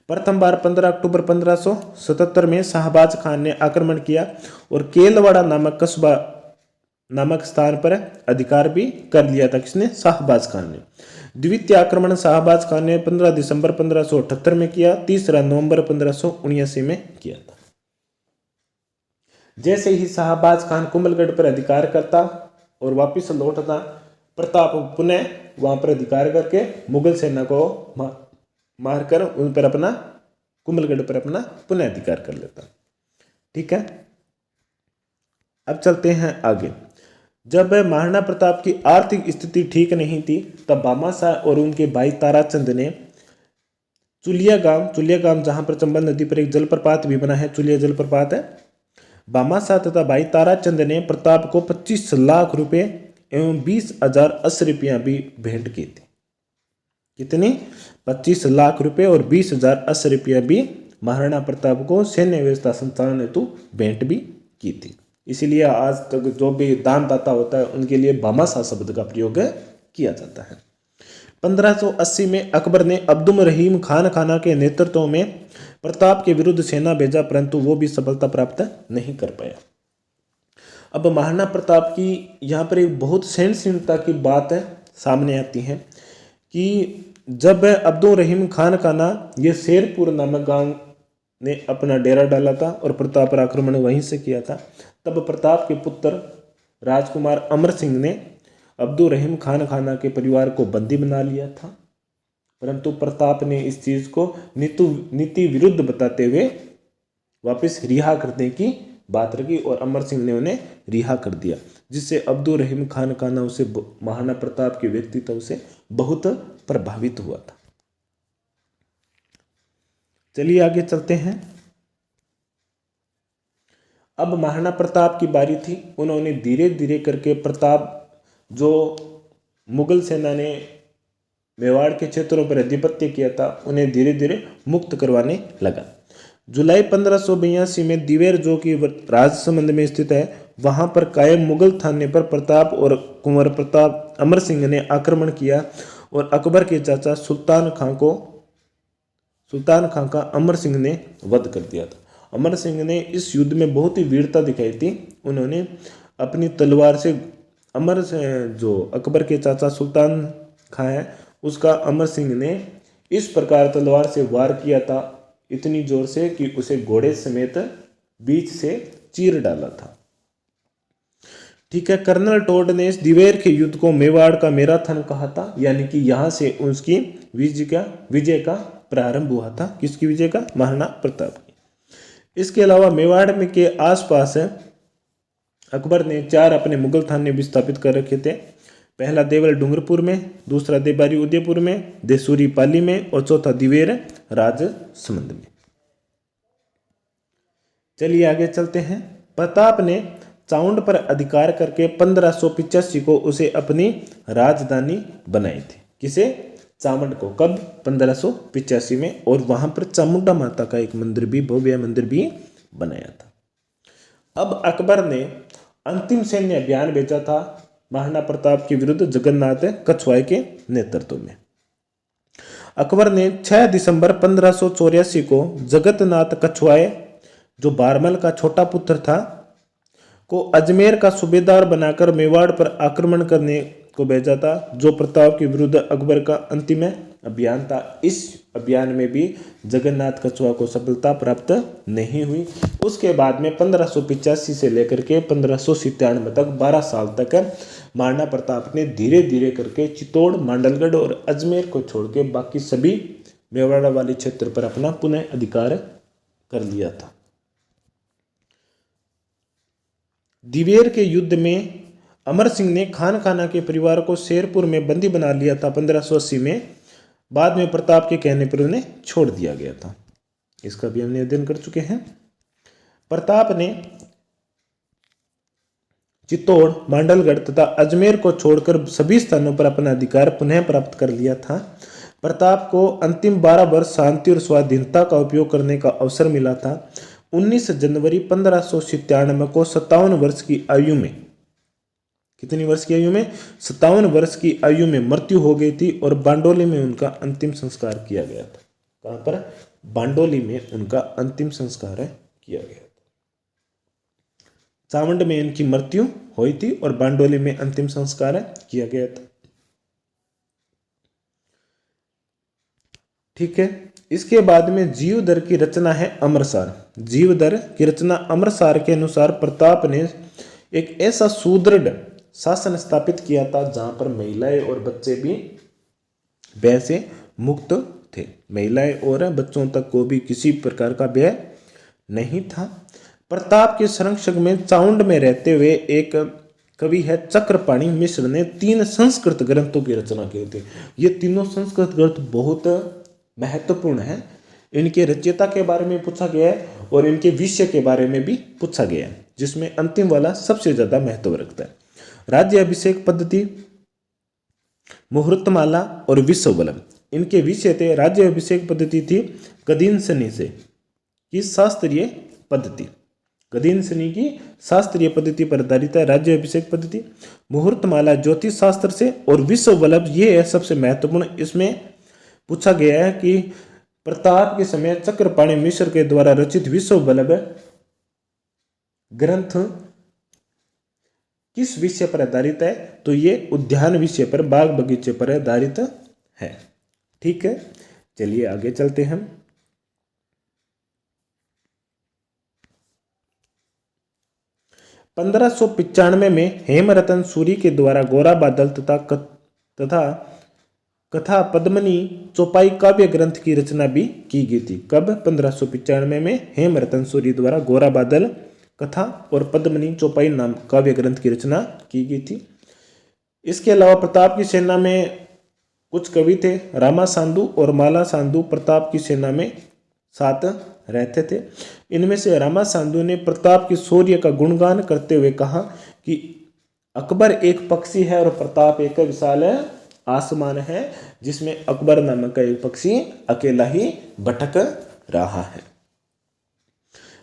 प्रथम बार 15 अक्टूबर 1577 में शाहबाज खान ने आक्रमण किया और केलवाड़ा नामक कस्बा नामक स्थान पर अधिकार भी कर लिया था। किसने? शाहबाज खान ने। द्वितीय आक्रमण शाहबाज खान ने 15 दिसंबर 1578 में किया, तीसरा नवंबर 1579 में किया था। जैसे ही शाहबाज खान कुंभलगढ़ पर अधिकार करता और वापिस लौटता, प्रताप पुनः वहां पर अधिकार करके मुगल सेना को मारकर उन पर अपना कुंभलगढ़ पर अपना पुनः अधिकार कर लेता। ठीक है, अब चलते हैं आगे। जब महाराणा प्रताप की आर्थिक स्थिति ठीक नहीं थी, तब भामाशाह और उनके भाई ताराचंद ने चुलिया गांव जहां पर चंबल नदी पर एक जलप्रपात भी बना है, चुलिया जलप्रपात है, भामाशाह तथा भाई ताराचंद ने प्रताप को 25 लाख रुपए एवं 20,000 अश्रुपियां भी भेंट की थी। कितनी? 25 लाख रुपए और 20,000 अश्रुपियां भी महाराणा प्रताप को सैन्य व्यवस्था संचालन हेतु भेंट भी की थी। इसीलिए आज तक जो भी दानदाता होता है उनके लिए भामाशाह शब्द का प्रयोग किया जाता है। 1580 में अकबर ने अब्दुल रहीम खान खाना के नेतृत्व में प्रताप के विरुद्ध सेना भेजा, परंतु वो भी सफलता प्राप्त नहीं कर पाया। अब महाराणा प्रताप की यहाँ पर एक बहुत सहनशीलता की बात सामने आती है कि जब अब्दुल रहीम खान खाना ये शेरपुर नामक गांव ने अपना डेरा डाला था और प्रताप पर आक्रमण वहीं से किया था, तब प्रताप के पुत्र राजकुमार अमर सिंह ने अब्दुल रहीम खान खाना के परिवार को बंदी बना लिया था, परंतु प्रताप ने इस चीज को नीति विरुद्ध बताते हुए वापस रिहा करने की बात रखी और अमर सिंह ने उन्हें रिहा कर दिया, जिससे अब्दुल रहीम खान खाना उसे महाराणा प्रताप के व्यक्तित्व से बहुत प्रभावित हुआ था। चलिए आगे चलते हैं। अब महाराणा प्रताप की बारी थी। उन्होंने धीरे धीरे करके प्रताप जो मुगल सेना ने मेवाड़ के क्षेत्रों पर आधिपत्य किया था उन्हें धीरे धीरे मुक्त करवाने लगा। जुलाई 1582 में दिवेर जो कि राजसमंद में स्थित है, वहां पर कायम मुगल थाने पर प्रताप और कुंवर प्रताप अमर सिंह ने आक्रमण किया और अकबर के चाचा सुल्तान खां का अमर सिंह ने वध कर दिया था। अमर सिंह ने इस युद्ध में बहुत ही वीरता दिखाई थी। उन्होंने अपनी तलवार से जो अकबर के चाचा सुल्तान खां है उसका अमर सिंह ने इस प्रकार तलवार से वार किया था, इतनी जोर से कि उसे घोड़े समेत बीच से चीर डाला था। ठीक है, कर्नल टोड ने इस दिवेर के युद्ध को मेवाड़ का मैराथन कहा था, यानी कि यहां से उसकी विजय का प्रारंभ हुआ था। किसकी विजय का? महाराणा प्रताप की। इसके अलावा मेवाड़ में के आसपास अकबर ने 4 अपने मुगल थाने भी स्थापित कर रखे थे। पहला देवल डूंगरपुर में, दूसरा देबारी उदयपुर में, देसूरी पाली में और चौथा दिवेर राजसमंद में। चलिए आगे चलते हैं। प्रताप ने चाउंड पर अधिकार करके 1585 को उसे अपनी राजधानी बनाई थी। किसे? चामुंड को। कब? 1585 में। और वहां पर चामुंडा माता का एक मंदिर भी, भव्य मंदिर भी बनाया था। अब अकबर ने अंतिम सैन्य अभियान भेजा था महाराणा प्रताप के विरुद्ध जगन्नाथ कछवाए के नेतृत्व में। अकबर ने 6 दिसंबर 1584 को जगन्नाथ कछवाए जो बारमल का छोटा पुत्र था को अजमेर का सूबेदार बनाकर मेवाड़ पर आक्रमण करने को भेजा था, जो प्रताप के विरुद्ध अकबर का अंतिम अभियान था। इस अभियान में भी जगन्नाथ कछुआ को सफलता प्राप्त नहीं हुई। उसके बाद में 1585 से लेकर के 1597 तक 12 साल तक महाराणा प्रताप ने धीरे धीरे करके चित्तौड़, मांडलगढ़ और अजमेर को छोड़ के बाकी सभी मेवाड़ वाले क्षेत्र पर अपना पुनः अधिकार कर लिया था। दिवेर के युद्ध में अमर सिंह ने खान खाना के परिवार को शेरपुर में बंदी बना लिया था 1580 में। बाद में प्रताप के कहने पर उन्हें छोड़ दिया गया था। इसका भी हमने अध्ययन कर चुके हैं। प्रताप ने चित्तौड़, मांडलगढ़ तथा अजमेर को छोड़कर सभी स्थानों पर अपना अधिकार पुनः प्राप्त कर लिया था। प्रताप को अंतिम 12 वर्ष शांति और स्वाधीनता का उपयोग करने का अवसर मिला था। 19 जनवरी 1597 को 57 वर्ष की आयु में, कितनी वर्ष की आयु में? 57 वर्ष की आयु में मृत्यु हो गई थी और बांडोली में उनका अंतिम संस्कार किया गया था। कहाँ पर, बांडोली में उनका अंतिम संस्कार किया गया था। चावंड में इनकी मृत्यु हुई थी और बांडोली में अंतिम संस्कार किया गया था। ठीक है। इसके बाद में जीवदर की रचना है अमरसार। जीवदर की रचना अमरसार के अनुसार प्रताप ने एक ऐसा सुदृढ़ शासन स्थापित किया था जहां पर महिलाएं और बच्चे भी व्यय से मुक्त थे। महिलाएं और बच्चों तक को भी किसी प्रकार का व्यय नहीं था। प्रताप के संरक्षक में चाउंड में रहते हुए एक कवि है चक्रपाणि मिश्र ने 3 संस्कृत ग्रंथों की रचना की थी। ये तीनों संस्कृत ग्रंथ बहुत महत्वपूर्ण है। इनके रचयिता के बारे में पूछा गया है और इनके विषय के बारे में भी पूछा गया है, जिसमें अंतिम वाला सबसे ज्यादा महत्व रखता है। राज्य अभिषेक पद्धति, मुहूर्तमाला और विश्वबलम, इनके विषय थे। राज्य अभिषेक पद्धति थी गदीन सनी से की शास्त्रीय पद्धति, गदीन सनी की शास्त्रीय पद्धति पर आधारित है राज्य अभिषेक पद्धति। मुहूर्तमाला ज्योतिष शास्त्र से, और विश्वबलम ये है सबसे महत्वपूर्ण। इसमें पूछा गया है कि प्रताप के समय चक्रपाणि मिश्र के द्वारा रचित विश्वबलम ग्रंथ किस विषय पर आधारित है, तो ये उद्यान विषय पर, बाग बगीचे पर आधारित है। ठीक है, चलिए आगे चलते हैं। पंद्रह सौ 95 में हेमरतन सूरी के द्वारा गोरा बादल तथा कथा पद्मनी चौपाई काव्य ग्रंथ की रचना भी की गई थी। कब? 1595 में हेमरतन सूरी द्वारा गोरा बादल कथा और पद्मनी चौपाई नाम काव्य ग्रंथ की रचना की गई थी। इसके अलावा प्रताप की सेना में कुछ कवि थे। रामा सांधु और माला सांधु प्रताप की सेना में साथ रहते थे। इनमें से रामा सांधु ने प्रताप की शौर्य का गुणगान करते हुए कहा कि अकबर एक पक्षी है और प्रताप एक विशाल आसमान है, जिसमें अकबर नामक का एक पक्षी अकेला ही भटक रहा है।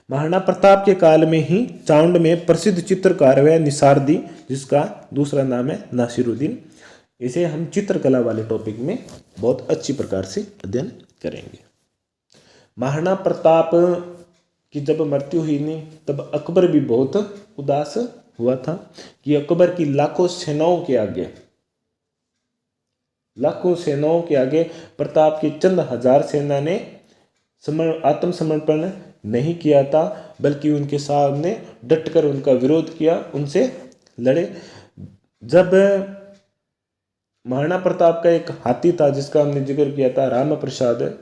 महाराणा प्रताप के काल में ही चाउंड में प्रसिद्ध चित्रकार व निसारदी, जिसका दूसरा नाम है नासिरुद्दीन, इसे हम चित्रकला वाले टॉपिक में बहुत अच्छी प्रकार से अध्ययन करेंगे। महाराणा प्रताप की जब मृत्यु हुई नहीं, तब अकबर भी बहुत उदास हुआ था कि अकबर की लाखों सेनाओं के आगे प्रताप की चंद हजार सेना ने आत्मसमर्पण नहीं किया था, बल्कि उनके सामने डटकर उनका विरोध किया, उनसे लड़े। जब महाराणा प्रताप का एक हाथी था जिसका हमने जिक्र किया था, राम प्रसाद,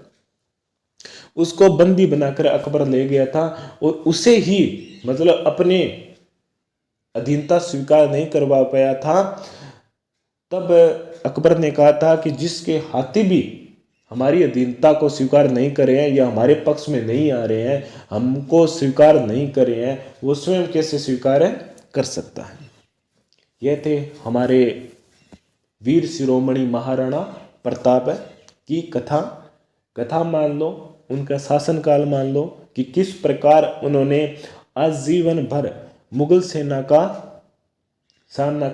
उसको बंदी बनाकर अकबर ले गया था और उसे ही मतलब अपने अधीनता स्वीकार नहीं करवा पाया था। तब अकबर ने कहा था कि जिसके हाथी भी हमारी अधीनता को स्वीकार नहीं करे हैं या हमारे पक्ष में नहीं आ रहे हैं, हमको स्वीकार नहीं करे हैं, वो स्वयं कैसे स्वीकार कर सकता है। ये थे हमारे वीर शिरोमणि महाराणा प्रताप की कथा मान लो, उनका शासनकाल मान लो कि किस प्रकार उन्होंने आजीवन भर मुगल सेना का सामना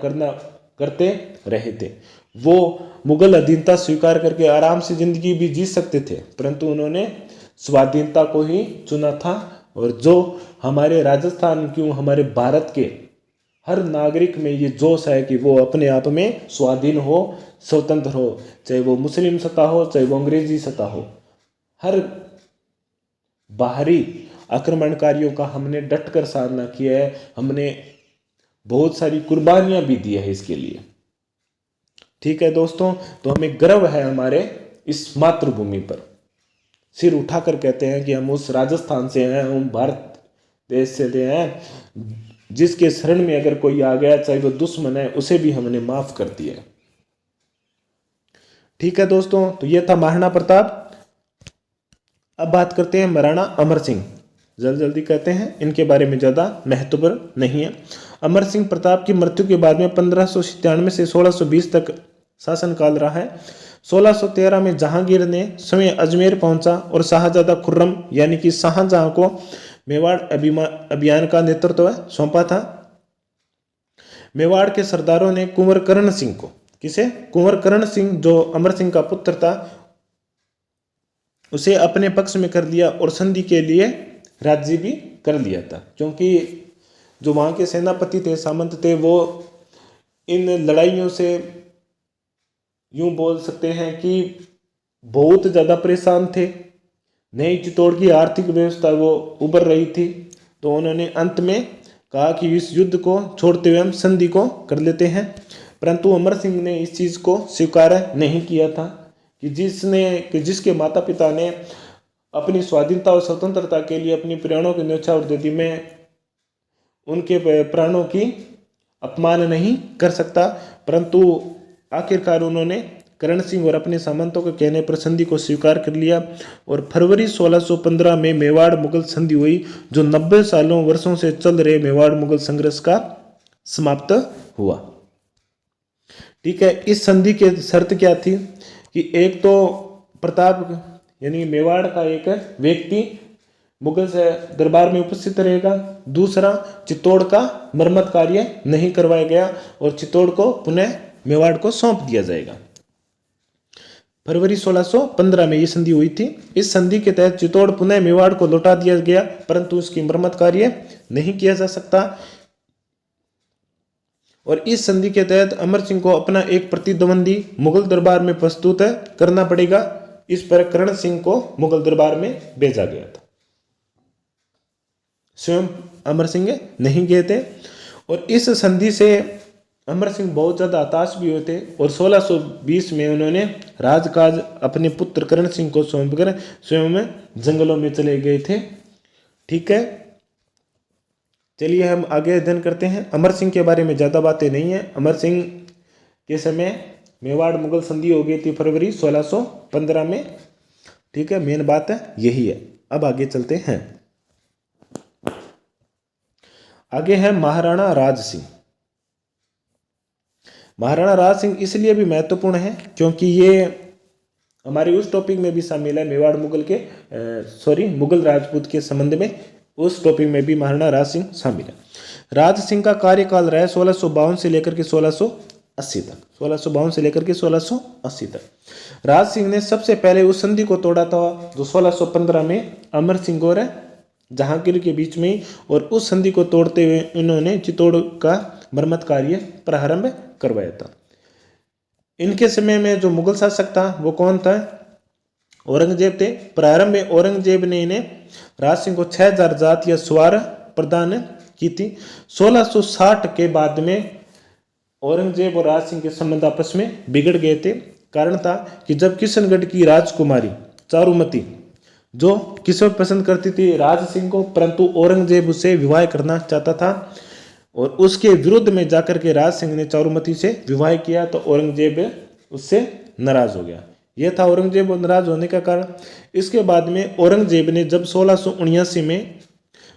करते रहे थे। वो मुगल अधीनता स्वीकार करके आराम से जिंदगी भी जी सकते थे, परंतु उन्होंने स्वाधीनता को ही चुना था। और जो हमारे राजस्थान क्यों हमारे भारत के हर नागरिक में ये जोश है कि वो अपने आप में स्वाधीन हो, स्वतंत्र हो, चाहे वो मुस्लिम सत्ता हो, चाहे वो अंग्रेजी सत्ता हो। हर बाहरी आक्रमणकारियों का हमने डटकर सामना किया है, हमने बहुत सारी कुर्बानियां भी दी है इसके लिए। ठीक है दोस्तों, तो हमें गर्व है हमारे इस मातृभूमि पर। सिर उठाकर कहते हैं कि हम उस राजस्थान से हैं, हम भारत देश से हैं, जिसके शरण में अगर कोई आ गया, चाहे वो दुश्मन है, उसे भी हमने माफ कर दिया। ठीक है दोस्तों, तो ये था महाराणा प्रताप। अब बात करते हैं महाराणा अमर सिंह। जल्दी कहते हैं, इनके बारे में ज़्यादा महत्वपूर्ण नहीं है। अमर सिंह प्रताप की मृत्यु के बाद में 1597 से 1620 तक शासनकाल रहा है। 1613 में जहांगीर ने स्वयं अजमेर पहुंचा और शाहजादा खुर्रम यानी कि शाहजहां को मेवाड़ अभियान का नेतृत्व सौंपा था। मेवाड़ के सरदारों ने कुंवर करण सिंह को, किसे? कुंवर करण सिंह, जो अमर सिंह का पुत्र था, उसे अपने पक्ष में कर लिया और संधि के लिए राजी भी कर लिया था, क्योंकि जो वहाँ के सेनापति थे, सामंत थे, वो इन लड़ाइयों से यूं बोल सकते हैं कि बहुत ज़्यादा परेशान थे। नई चित्तौड़ की आर्थिक व्यवस्था वो उभर रही थी, तो उन्होंने अंत में कहा कि इस युद्ध को छोड़ते हुए हम संधि को कर लेते हैं। परंतु अमर सिंह ने इस चीज़ को स्वीकार नहीं किया था कि जिसके माता पिता ने अपनी स्वाधीनता और स्वतंत्रता के लिए अपनी प्राणों की न्यौछावर दे दी, मैं उनके प्राणों की अपमान नहीं कर सकता। परंतु आखिरकार उन्होंने करण सिंह और अपने सामंतों के कहने पर संधि को स्वीकार कर लिया और फरवरी 1615 में मेवाड़ मुगल संधि हुई, जो 90 सालों वर्षों से चल रहे मेवाड़ मुगल संघर्ष का समाप्त हुआ। ठीक है, इस संधि के शर्त क्या थी कि एक तो प्रताप यानी मेवाड़ का एक व्यक्ति मुगल से दरबार में उपस्थित रहेगा, दूसरा चित्तौड़ का मरम्मत कार्य नहीं करवाया गया और चित्तौड़ को पुनः मेवाड़ को सौंप दिया जाएगा। फरवरी 1615 में ये संधि हुई थी। इस संधि के तहत चित्तौड़ पुनः मेवाड़ को लौटा दिया गया, परंतु उसकी मरम्मत कार्य नहीं किया जा सकता और इस संधि के तहत अमर सिंह को अपना एक प्रतिद्वंदी मुगल दरबार में प्रस्तुत करना पड़ेगा। इस पर करण सिंह को मुगल दरबार में भेजा गया था, स्वयं अमर सिंह नहीं गए थे और इस संधि से अमर सिंह बहुत ज़्यादा हताश भी हुए थे और 1620 में उन्होंने राजकाज अपने पुत्र करण सिंह को सौंपकर स्वयं जंगलों में चले गए थे। ठीक है, चलिए हम आगे अध्ययन करते हैं। अमर सिंह के बारे में ज़्यादा बातें नहीं है। अमर सिंह के समय मेवाड़ मुगल संधि हो गई थी फरवरी 1615 में। ठीक है, मेन बात है यही है। अब आगे चलते हैं। आगे है महाराणा राज सिंह। महाराणा राज सिंह इसलिए भी महत्वपूर्ण है क्योंकि ये हमारे उस टॉपिक में भी शामिल है, मेवाड़ मुगल के मुगल राजपूत के संबंध में उस टॉपिक में भी महाराणा राज सिंह शामिल है। राज सिंह का कार्यकाल रहा है 1652 से लेकर के 1680 तक। 1652 से लेकर के 1680 तक राज सिंह ने सबसे पहले उस संधि को तोड़ा था जो 1615 में अमर सिंह और जहांगीर के बीच में, और उस संधि को तोड़ते हुए इन्होंने चित्तौड़ का मरम्मत कार्य प्रारंभ करवाया था। इनके समय में जो मुगल शासक था वो कौन था? औरंगजेब थे। प्रारंभ में औरंगजेब ने इन्हें राज सिंह को 6000 जात या सवार प्रदान की थी। 1660 के बाद में औरंगजेब और राज सिंह के संबंध आपस में बिगड़ गए थे। कारण था कि जब किशनगढ़ की राजकुमारी चारुमती जो किसको पसंद करती थी राज सिंह को, परंतु औरंगजेब उससे विवाह करना चाहता था और उसके विरुद्ध में जाकर के राज सिंह ने चारुमती से विवाह किया, तो औरंगजेब उससे नाराज हो गया। यह था औरंगजेब नाराज होने का कारण। इसके बाद में औरंगजेब ने जब 1679 में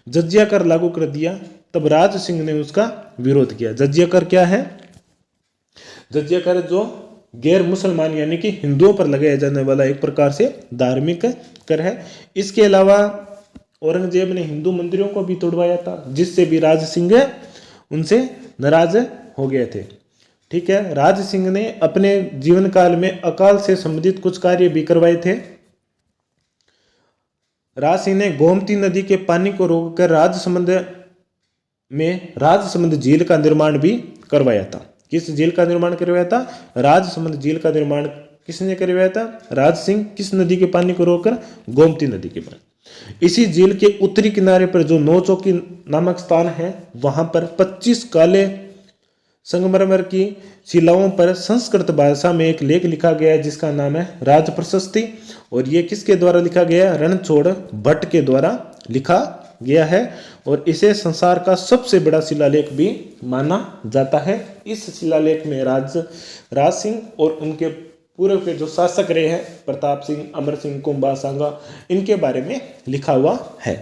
जजिया कर लागू कर दिया, तब राज सिंह ने उसका विरोध किया। जजिया कर क्या है? जजिया कर जो गैर मुसलमान यानी कि हिंदुओं पर लगाया जाने वाला एक प्रकार से धार्मिक कर है। इसके अलावा औरंगजेब ने हिंदू मंदिरों को भी तोड़वाया था, जिससे भी राज सिंह उनसे नाराज हो गए थे। ठीक है, राज सिंह ने अपने जीवन काल में अकाल से संबंधित कुछ कार्य भी करवाए थे। राज सिंह ने गोमती नदी के पानी को रोककर राजसमंद झील का निर्माण भी करवाया था। किस झील का निर्माण करवाया था? राजसमंद झील का निर्माण किसने करवाया था? राज सिंह। किस नदी के पानी को रोककर? गोमती नदी के पानी। इसी झील के उत्तरी किनारे पर जो नौचौकी नामक स्थान है, वहां पर 25 काले संगमरमर की शिलाओं पर संस्कृत भाषा में एक लेख लिखा गया है जिसका नाम है राज प्रशस्ति, और ये किसके द्वारा लिखा गया? रणछोड़ भट्ट के द्वारा लिखा गया है और इसे संसार का सबसे बड़ा शिलालेख भी माना जाता है। इस शिलालेख में राज सिंह और उनके पूर्व के जो शासक रहे हैं प्रताप सिंह, अमर सिंह, कुंभा सांगा, इनके बारे में लिखा हुआ है।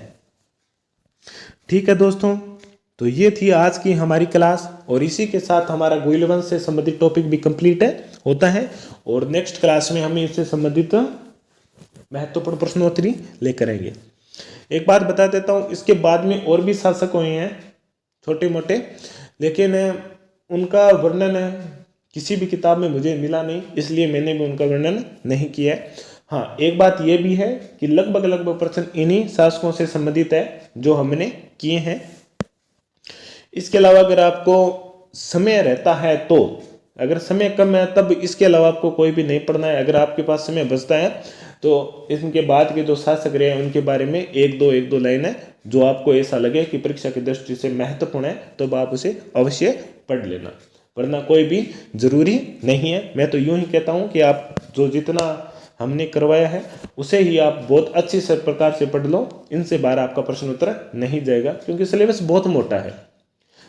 ठीक है दोस्तों, तो ये थी आज की हमारी क्लास और इसी के साथ हमारा गोइल वंश से संबंधित टॉपिक भी कंप्लीट होता है और नेक्स्ट क्लास में हम इससे संबंधित महत्वपूर्ण प्रश्नोत्तरी लेकर आएंगे। एक बात बता देता हूँ, इसके बाद में और भी शासक हुए हैं छोटे मोटे, लेकिन उनका वर्णन किसी भी किताब में मुझे मिला नहीं, इसलिए मैंने भी उनका वर्णन नहीं किया है। हाँ, एक बात ये भी है कि लगभग प्रश्न इन्हीं शासकों से संबंधित है जो हमने किए हैं। इसके अलावा अगर आपको समय रहता है तो, अगर समय कम है तब इसके अलावा आपको कोई भी नहीं पढ़ना है। अगर आपके पास समय बचता है तो इनके बाद के जो शासक रहे हैं उनके बारे में एक दो लाइन है जो आपको ऐसा लगे कि परीक्षा की दृष्टि से महत्वपूर्ण है, तो आप उसे अवश्य पढ़ लेना। पढ़ना कोई भी जरूरी नहीं है। मैं तो यूं ही कहता हूं कि आप जो जितना हमने करवाया है उसे ही आप बहुत अच्छी से प्रकार से पढ़ लो। इनसे बाहर आपका प्रश्न उत्तर नहीं जाएगा, क्योंकि सिलेबस बहुत मोटा है।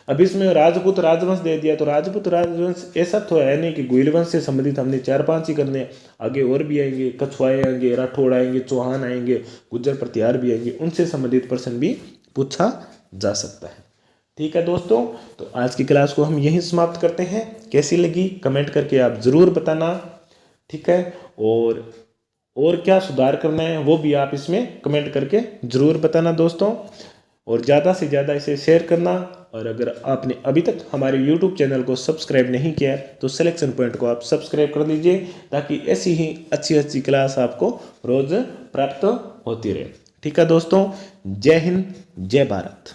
अब इसमें राजपूत राजवंश दे दिया, तो राजपूत राजवंश ऐसा तो है नहीं कि गोइल वंश से संबंधित हमने 4-5 ही करने हैं। आगे और भी आएंगे, कछुआए आएंगे, राठौड़ आएंगे, चौहान आएंगे, गुज्जर प्रतिहार भी आएंगे, उनसे संबंधित प्रश्न भी पूछा जा सकता है। ठीक है दोस्तों, तो आज की क्लास को हम यहीं समाप्त करते हैं। कैसी लगी कमेंट करके आप ज़रूर बताना। ठीक है, और क्या सुधार करना है वो भी आप इसमें कमेंट करके ज़रूर बताना दोस्तों। और ज़्यादा से ज़्यादा इसे शेयर करना। और अगर आपने अभी तक हमारे YouTube चैनल को सब्सक्राइब नहीं किया है तो सिलेक्शन पॉइंट को आप सब्सक्राइब कर लीजिए, ताकि ऐसी ही अच्छी क्लास आपको रोज़ प्राप्त होती रहे। ठीक है दोस्तों, जय हिंद, जय भारत।